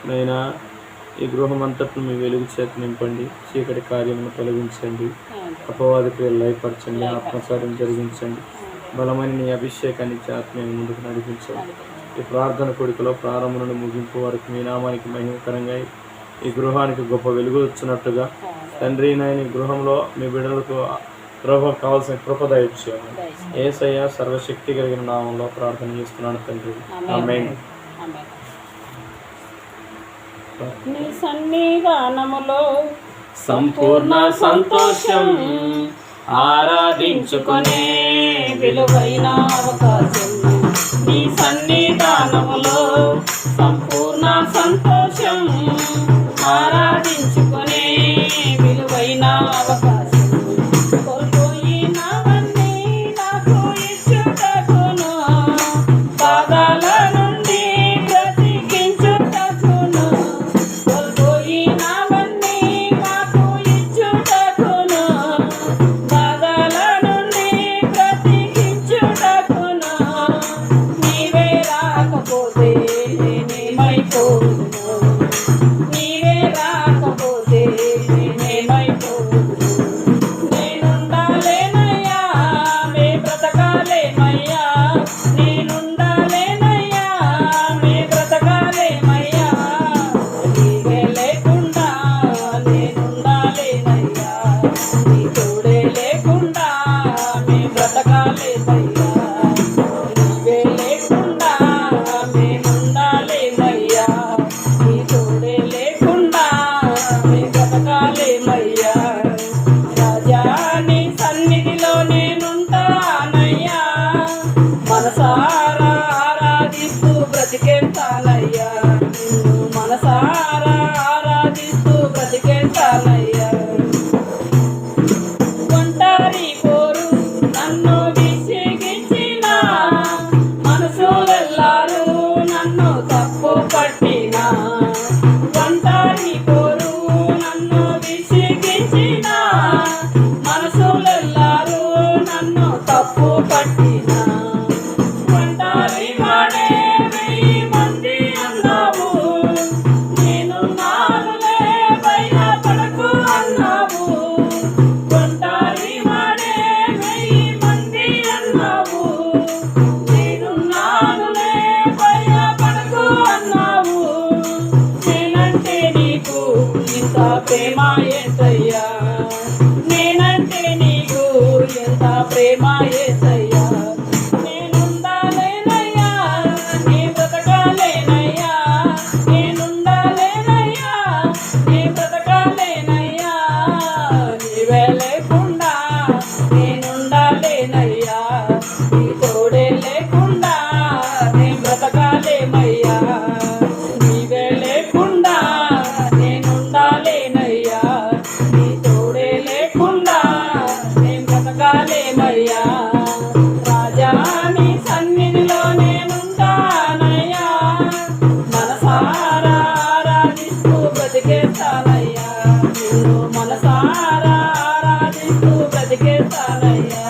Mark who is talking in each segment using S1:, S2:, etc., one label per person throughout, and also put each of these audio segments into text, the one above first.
S1: నైనా ఈ గృహం అంతట్లో మీ వెలుగు చేత నింపండి, చీకటి కార్యమును తొలగించండి, అపవాది క్రియలు లయపరచండి, ఆత్మకార్యం జరిగించండి, బలమైన నీ అభిషేకాన్ని ఆత్మీయ ముందుకు నడిపించండి. ఈ ప్రార్థన కొడుకులో ప్రారంభం నుండి ముగింపు వరకు మీ నామానికి మహిమకరంగా ఈ గృహానికి గొప్ప వెలుగు వచ్చినట్టుగా తండ్రి నాయన ఈ గృహంలో మీ బిడ్డలకు ప్రభు కావాల్సిన కృప దయచేయండి. యేసయ్య సర్వశక్తి కలిగిన నామంలో ప్రార్థన చేస్తున్నాను తండ్రి, ఆమేన్.
S2: నీ సన్నిధానములో
S1: సంపూర్ణ సంతోషం ఆరాధించుకునే
S2: విలువైన అవకాశం. నీ సన్నిధానములో సంపూర్ణ సంతోషం ఆరాధించుకునే విలువైన అవకాశం. కోల్పోయినవన్నీ నాకు ఇచ్చుటకును, బాధల నుండి బ్రతికించుటకును. కోల్పోయినవన్నీ నాకు ఇచ్చుటకును, బాధల నుండి బ్రతికించుటకును. నీవే రాకపోతే నేనేమైపోదును, నీవే రాకపోతే నేనేమైపోదును. నేనుండాలేనయ్యా మే బ్రతకాలేమయ్యా, నేనుండాలేనయ్యా మే బ్రతకాలేమయ్యా. నీవే లేకుండా నేనుండాలేనయ్యా, నీ తోడే లేకుండా మే బ్రతకాలేమయ్యా. నీవే లేకుండా మేముండాలేమయ్యా, నీ తోడే లేకుండా మే బ్రతకాలేమయ్యా. రాజా నీ సన్నిధిలో నేనుంటానయ్యా, మనసారా ఆరాధిస్తూ బ్రతికేస్తానయ్యా. నిన్ను మనసారా ఆరాధిస్తూ బ్రతికేస్తానయ్యా. ఒంటరి పోరు నన్ను విసిగించిన, మనసులెల్లారు నన్ను తప్పు పట్టిన. ఒంటరి పోరు నన్ను విసిగించిన, మనసులెల్లారు నన్ను తప్పు పట్టిన. ఒంటరి వాడే 1000 మంది అన్నావు, నేనున్నానులే భయపడకు అన్నావు. ఒంటరి వాడే 1000 మంది అన్నావు, నేనున్నానులే భయపడకు అన్నావు. నేనంటే నీకు ఇంత ప్రేమ యేసయ్యా, నేనంటే నీకు ఎంత ప్రేమ యేసయ్యా. నేనుండాలేనయ్యా నీ బ్రతకాలేనయ్యా, నేనుండాలేనయ్యా నీ బ్రతకాలేనయ్యా. నీవే లేకుండా నేనుండాలేనయ్యా, నీ తోడే లేకుండా నే బ్రతకాలేమయ్యా. నీవే లేకుండా నేనుండాలేనయ్యా, నీ తోడే లేకుండా నే బ్రతకాలేమయ్యా. రాజా నీ సన్నిధిలో నేనుంటానయ్యా, మనసారా ఆరాధిస్తూ బ్రతికేస్తానయ్యా. నిన్ను మనసారా ఆరాధిస్తూ బ్రతికేస్తానయ్యా.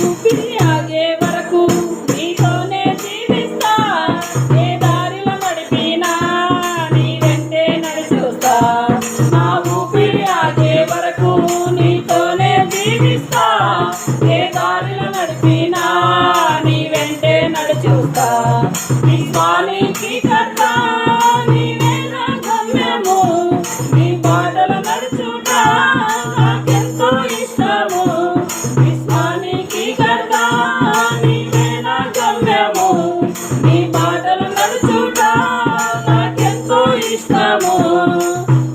S2: ఊపిరి ఆగే వరకు నీతోనే జీవిస్తా, ఏ దారిలో నడిపినా నీ వెంటే నడిచూస్తా. నా ఊపిరి ఆగే వరకు నీతోనే జీవిస్తా, ఏ దారిలో నడిపినా నీ వెంటే నడిచూస్తా. విశ్వానికి కర్త నీవే నా గమ్యము, నీ బాటలు నడుచుట నాకెంతో ఇష్టము. విశ్వానికి కర్త నీవే నా గమ్యము, నీ బాటలు నడుచుట నాకెంతో ఇష్టము.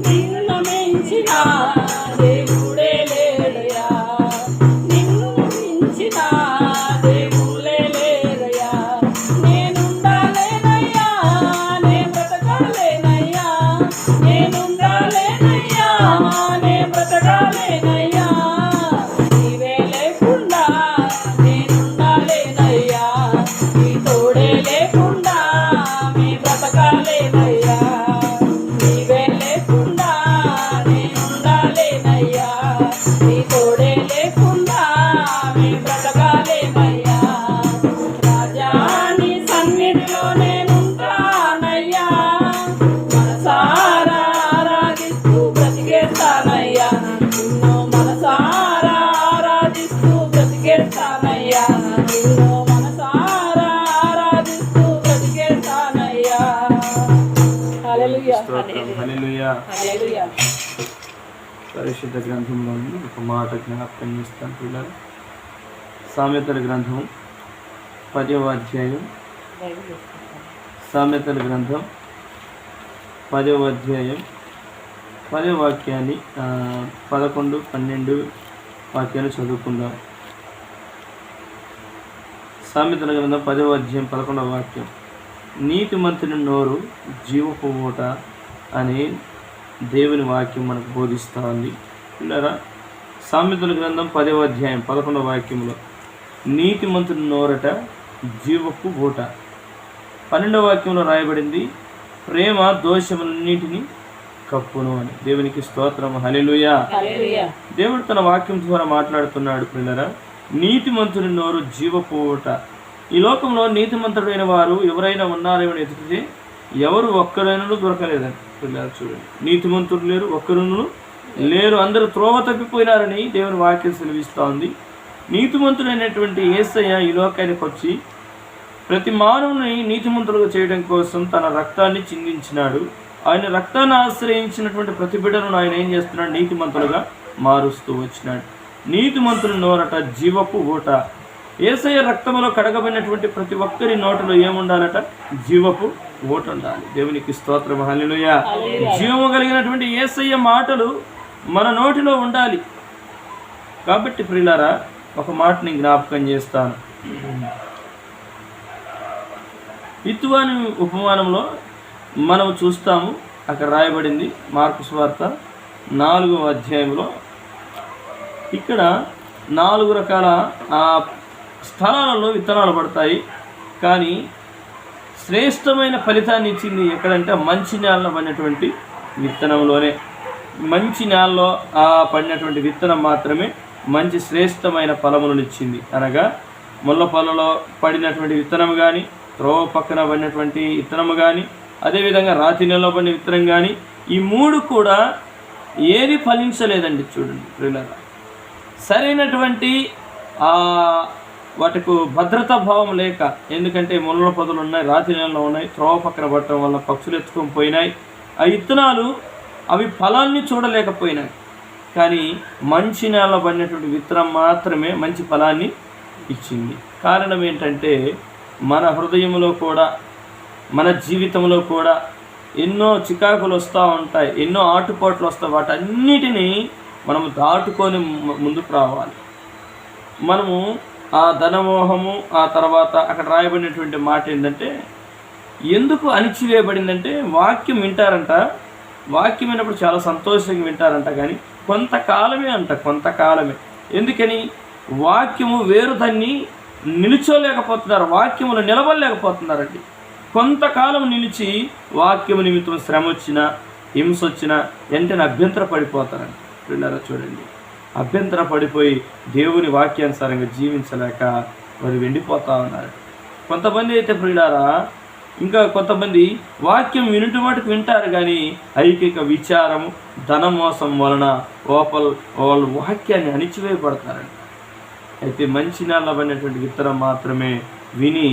S2: నిన్ను మించిన దేవుడే లేడయ్యా, నిన్ను మించిన దేవుడే లేడయ్యా. నేనుండాలేనయ్యా నే
S1: స్తోత్రం. హల్లెలూయా.
S2: హల్లెలూయా.
S1: పరిశుద్ధ గ్రంథంలో ఒక మాట జ్ఞాపకం చేస్తాను పిల్లలు. సామెతల గ్రంథం 10వ అధ్యాయం. సామెతల గ్రంథం 10వ అధ్యాయం 10వ వాక్యాన్ని 11, 12 వాక్యాలు చదువుకుందాం. సామెతల గ్రంథం 10వ అధ్యాయం 11వ వాక్యం. నీతిమంతుని నోరు జీవపు ఊట అని దేవుని వాక్యం మనకు బోధిస్తూ ఉంది. పిల్లరా, సామెతల గ్రంథం 10వ అధ్యాయం 11వ వాక్యంలో నీతిమంతుని నోరట జీవపు ఊట. 12వ వాక్యంలో రాయబడింది ప్రేమ దోషములన్నిటిని కప్పును అని. దేవునికి స్తోత్రం. హల్లెలూయా. దేవుడు తన వాక్యం ద్వారా మాట్లాడుతున్నాడు. పిల్లరా, నీతిమంతుని నోరు జీవపు ఊట. ఈ లోకంలో నీతిమంతుడైన వారు ఎవరైనా ఉన్నారేమని ఎదుటితే ఎవరు ఒక్కరైనా దొరకలేదండి. పిల్లలు చూడండి, నీతిమంతుడు లేరు, ఒక్కరును లేరు, అందరూ త్రోవ తప్పిపోయినారని దేవుని వాక్యం సెలవిస్తూ ఉంది. నీతిమంతుడైనటువంటి యేసయ్య ఈ లోకానికి వచ్చి ప్రతి మానవుని నీతిమంతులుగా చేయడం కోసం తన రక్తాన్ని చిందించినాడు. ఆయన రక్తాన్ని ఆశ్రయించినటువంటి ప్రతి బిడ్డలను ఆయన ఏం చేస్తున్నాడు? నీతిమంతులుగా మారుస్తూ వచ్చినాడు. నీతిమంతుని నోరట జీవపు ఊట. యేసయ్య రక్తంలో కడగబడినటువంటి ప్రతి ఒక్కరి నోటిలో ఏముండాలట? జీవపు ఊట ఉండాలి. దేవునికి స్తోత్రం. హల్లెలూయా. జీవము కలిగినటువంటి యేసయ్య మాటలు మన నోటిలో ఉండాలి. కాబట్టి ప్రియులారా, ఒక మాటని జ్ఞాపకం చేస్తాను. ఇత్తువాని ఉపమానంలో మనం చూస్తాము, అక్కడ రాయబడింది మార్కు సువార్త 4వ అధ్యాయంలో. ఇక్కడ 4 రకాల స్థలాలలో విత్తనాలు పడతాయి, కానీ శ్రేష్టమైన ఫలితాన్ని ఇచ్చింది ఎక్కడంటే మంచి నేలలో పడినటువంటి విత్తనంలోనే. మంచి నేలలో పడినటువంటి విత్తనం మాత్రమే మంచి శ్రేష్టమైన ఫలములను ఇచ్చింది. అనగా ముళ్ళ పొలలో పడినటువంటి విత్తనం కానీ, త్రోవ పక్కన పడినటువంటి విత్తనము కానీ, అదేవిధంగా రాతి నెలలో పడిన విత్తనం కానీ, ఈ 3 కూడా ఏది ఫలించలేదండి. చూడండి ప్రియులారా, సరైనటువంటి వాటికి భద్రతా భావం లేక, ఎందుకంటే ముళ్ళ పొదలు ఉన్నాయి, రాతి నెలలో ఉన్నాయి, త్రోవ పక్కన పడటం వల్ల పక్షులు ఎత్తుకొని పోయినాయి. ఆ విత్తనాలు అవి ఫలాన్ని చూడలేకపోయినాయి. కానీ మంచి నేలలో పడినటువంటి విత్తనం మాత్రమే మంచి ఫలాన్ని ఇచ్చింది. కారణం ఏంటంటే మన హృదయంలో కూడా, మన జీవితంలో కూడా ఎన్నో చికాకులు వస్తూ ఉంటాయి, ఎన్నో ఆటుపోట్లు వస్తాయి. వాటన్నిటినీ మనము దాటుకొని ముందుకు రావాలి. మనము ఆ ధనమోహము, ఆ తర్వాత అక్కడ రాయబడినటువంటి మాట ఏంటంటే, ఎందుకు అణిచివేయబడిందంటే వాక్యం వింటారంట. వాక్యం విన్నప్పుడు చాలా సంతోషంగా వింటారంట, కానీ కొంతకాలమే అంట, కొంతకాలమే. ఎందుకని? వాక్యము వేరు దాన్ని నిలుచోలేకపోతున్నారు, వాక్యములు నిలబడలేకపోతున్నారండి. కొంతకాలం నిలిచి వాక్యము నిమిత్తం శ్రమ వచ్చినా, హింస వచ్చినా వెంటనే అభ్యంతర పడిపోతారండి. పిల్లరా చూడండి, అభ్యంతర పడిపోయి దేవుని వాక్యానుసారంగా జీవించలేక వారు వెండిపోతూ ఉన్నారు. కొంతమంది అయితే ప్రియులారా, ఇంకా కొంతమంది వాక్యం వినుట మటుకు వింటారు, కానీ ఐకిక విచారము, ధనమోసం వలన వాళ్ళు వాక్యాన్ని అణిచివేయబడతారండి. అయితే మంచి నేల పడినటువంటి విత్తనం మాత్రమే విని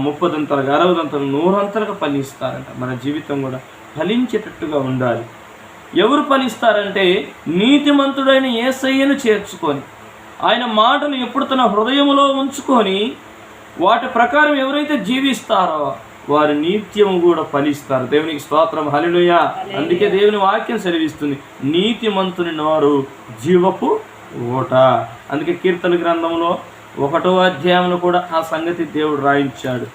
S1: 30 60 100 ఫలిస్తారంట. మన జీవితం కూడా ఫలించేటట్టుగా ఉండాలి. ఎవరు ఫలిస్తారంటే నీతిమంతుడైన యేసయ్యను చేర్చుకొని, ఆయన మాటలు ఎప్పుడు తన హృదయంలో ఉంచుకొని వాటి ప్రకారం ఎవరైతే జీవిస్తారో వారు నిత్యము కూడా ఫలిస్తారు. దేవునికి స్తోత్రం. హల్లెలూయా. అందుకే దేవుని వాక్యం సెలవిస్తుంది, నీతిమంతుని నోరు జీవపు ఊట. అందుకే కీర్తన గ్రంథంలో 1వ అధ్యాయంలో కూడా ఆ సంగతి దేవుడు రాయించాడు.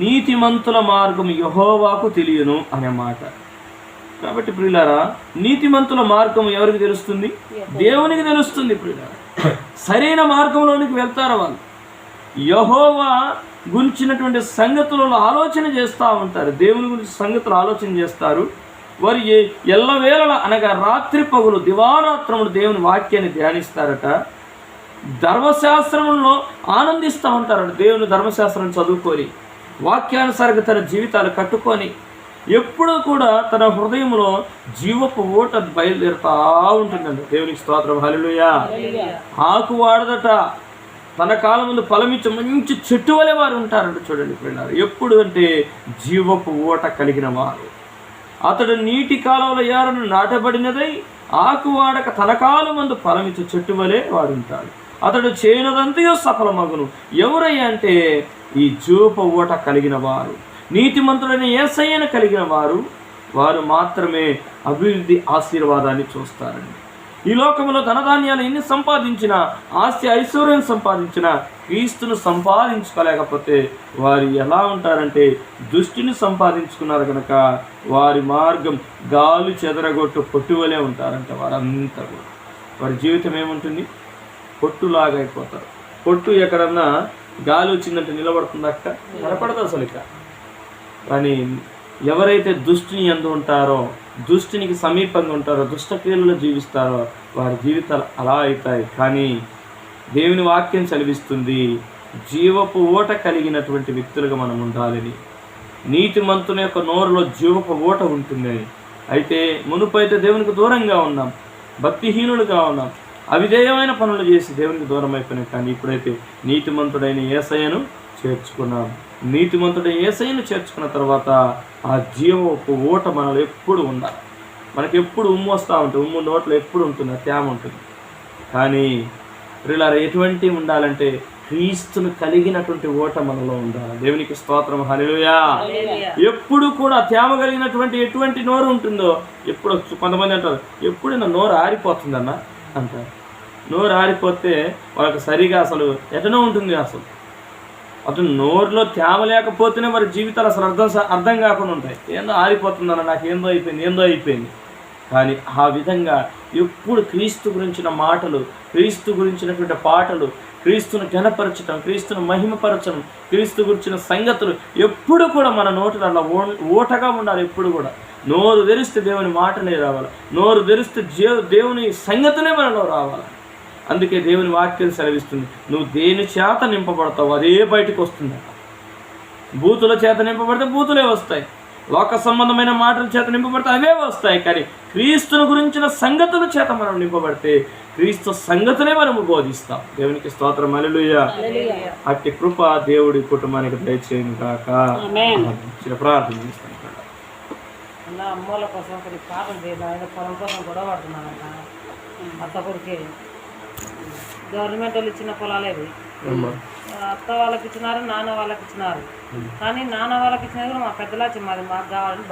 S1: నీతిమంతుల మార్గం యెహోవాకు తెలియను అనే మాట. కాబట్టి ప్రియులారా, నీతిమంతుల మార్గం ఎవరికి తెలుస్తుంది? దేవునికి తెలుస్తుంది. ప్రియులారా, సరైన మార్గంలోనికి వెళ్తారు వాళ్ళు. యెహోవా గురించినటువంటి సంగతులలో ఆలోచన చేస్తూ ఉంటారు, దేవుని గురించి సంగతులు ఆలోచన చేస్తారు. వారు ఎల్లవేళలా, అనగా రాత్రి పగులు దివారాత్రములు దేవుని వాక్యాన్ని ధ్యానిస్తారట. ధర్మశాస్త్రంలో ఆనందిస్తూ ఉంటారట. దేవుని ధర్మశాస్త్రం చదువుకొని వాక్యానుసారంగా తన జీవితాలు కట్టుకొని ఎప్పుడూ కూడా తన హృదయంలో జీవపు ఊట బయలుదేరుతూ ఉంటుందండి. దేవునికి స్తోత్రం. హల్లెలూయా. ఆకు వాడదట, తన కాలం ముందు ఫలమిచ్చే మంచి చెట్టు వలె వారు ఉంటారంట. చూడండి పిల్లలు, ఎప్పుడు అంటే జీవపు ఊట కలిగిన వారు. అతడు నీటి కాలంలో ఏరను నాటబడినదై ఆకు వాడక తన కాలం ముందు ఫలమిచ్చే చెట్టు వలె వాడు ఉంటాడు. అతడు చేయనదంతయో సఫలమగును. ఎవరయ్యా అంటే ఈ జీవపు ఊట కలిగిన వారు, నీతిమంతుడైన యేసయ్యను కలిగిన వారు. వారు మాత్రమే అభివృద్ధి ఆశీర్వాదాన్ని చూస్తారండి. ఈ లోకంలో ధనధాన్యాలు ఎన్ని సంపాదించినా, ఆస్తి ఐశ్వర్యం సంపాదించినా, క్రీస్తును సంపాదించుకోలేకపోతే వారు ఎలా ఉంటారంటే దుష్టిని సంపాదించుకున్నారు కనుక వారి మార్గం గాలి చెదరగొట్టు పొట్టువలే ఉంటారంట. వారంతా కూడా వారి జీవితం ఏముంటుంది? పొట్టులాగా అయిపోతారు. పొట్టు ఎక్కడన్నా గాలి వచ్చిందంటే నిలబడుతుంది అక్క, నిలబడదు అసలు ఇక. కానీ ఎవరైతే దుష్టిని యందు ఉంటారో, దుష్టినికి సమీపంగా ఉంటారో, దుష్టక్రియలలో జీవిస్తారో వారి జీవితాలు అలా అవుతాయి. కానీ దేవుని వాక్యం చదివిస్తుంది, జీవపు ఊట కలిగినటువంటి వ్యక్తులుగా మనం ఉండాలని. నీతిమంతుని యొక్క నోరులో జీవపు ఊట ఉంటుందని. అయితే మునుపైతే దేవునికి దూరంగా ఉన్నాం, భక్తిహీనులుగా ఉన్నాం, అవిధేయమైన పనులు చేసి దేవునికి దూరం అయిపోయినాం. కానీ ఇప్పుడైతే నీతిమంతుడైన యేసయ్యను చేర్చుకున్నాం. నీతిమంతుడైన యేసయ్యను చేర్చుకున్న తర్వాత ఆ జీవపు ఊట మనలో ఎప్పుడు ఉండాలి. మనకి ఎప్పుడు ఉమ్ము వస్తూ ఉంటుంది, ఉమ్ము నోట్లో ఎప్పుడు ఉంటుంది, తేమ ఉంటుంది. కానీ ప్రియులారా, ఎటువంటి ఉండాలంటే క్రీస్తును కలిగినటువంటి ఊట మనలో ఉండాలి. దేవునికి స్తోత్రం, హల్లెలూయా. ఎప్పుడు కూడా తేమ కలిగినటువంటి ఎటువంటి నోరు ఉంటుందో, ఎప్పుడు కొంతమంది అంటారు ఎప్పుడైనా నోరు ఆరిపోతుందన్న అంటారు. నోరు ఆరిపోతే వాళ్ళకి సరిగా అసలు ఎటనో ఉంటుంది. అసలు నోరులో తేమ లేకపోతేనే మరి జీవితాలు అసలు అర్థం కాకుండా ఉంటాయి. ఏందో ఆరిపోతుందన్న, నాకు ఏందో అయిపోయింది. కానీ ఆ విధంగా ఎప్పుడు క్రీస్తు గురించిన మాటలు, క్రీస్తు గురించినటువంటి పాటలు, క్రీస్తును ఘనపరచడం, క్రీస్తును మహిమపరచడం, క్రీస్తు గురించిన సంగతులు ఎప్పుడు కూడా మన నోటిలో అలా ఊటగా ఉండాలి. ఎప్పుడు కూడా నోరు తెరిస్తే దేవుని మాటనే రావాలి, నోరు తెరిస్తే దేవుని సంగతులే మనలో రావాలి. అందుకే దేవుని వాక్యం సెలవిస్తుంది, నువ్వు దేని చేత నింపబడతావు అదే బయటకు వస్తుంది. బూతుల చేత నింపబడితే బూతులే వస్తాయి, లోక సంబంధమైన మాటల చేత నింపబడితే అవే వస్తాయి. కానీ క్రీస్తుని గురించిన సంగతుల చేత మనం నింపబడితే క్రీస్తు సంగతులే మనము బోధిస్తాం. దేవునికి స్తోత్రం, హల్లెలూయా. అట్టి కృప దేవుడి కుటుంబానికి దయచేయను కాక. ప్రార్థన చేస్తాను.
S3: అమ్మోళ్ళ కోసం ఒకటి పాపం చేయాలి, పొలం కోసం గొడవ పడుతున్నానంట. అత్త కొడుకే గవర్నమెంట్ వాళ్ళు ఇచ్చిన పొలాలు ఇవి. అత్త వాళ్ళకి ఇచ్చినారు, నాన్న వాళ్ళకి ఇచ్చినారు. కానీ నాన్న వాళ్ళకి ఇచ్చినా కూడా మా పెద్దలా మాది మాకు కావాలని